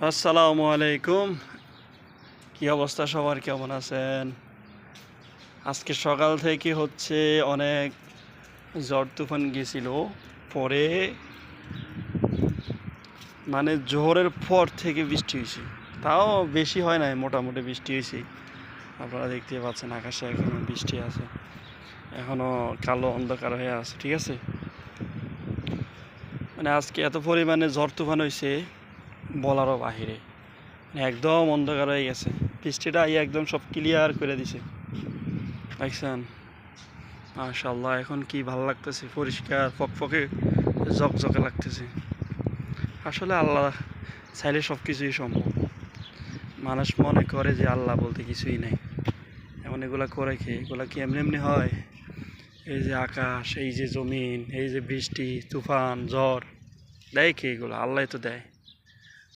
আসসালামু আলাইকুম। কি অবস্থা সবার, কেমন আছেন? আজকে সকাল থেকে হচ্ছে অনেক ঝড় তুফান গেছিল। পরে মানে জোহরের পর থেকে বৃষ্টি হয়েছে, তাও বেশি হয় নাই, মোটামুটি বৃষ্টি হয়েছে। আপনারা দেখতে পাচ্ছেন আকাশে এখনো বৃষ্টি আছে, এখনো কালো অন্ধকার হয়ে আছে। ঠিক আছে, মানে আজকে এত পরিমাণে ঝড় তুফান হয়েছে বলারও বাহিরে, মানে একদম অন্ধকার হয়ে গেছে। বৃষ্টিটা আইয়া একদম সব ক্লিয়ার করে দিছে, দেখছেন? মাশাআল্লাহ, এখন কি ভালো লাগতেছে, পরিষ্কার ফকফকে ঝকঝকে লাগতেছে। আসলে আল্লাহ চাইলে সব কিছুই সম্ভব। মানুষ মনে করে যে আল্লাহ বলতে কিছুই নাই, এমন এগুলা করে খেয়ে এগুলা কি এমনি এমনি হয়? এই যে আকাশ, এই যে জমিন, এই যে বৃষ্টি তুফান ঝড়, দেয় কে? এগুলো আল্লাহ তো দেয়।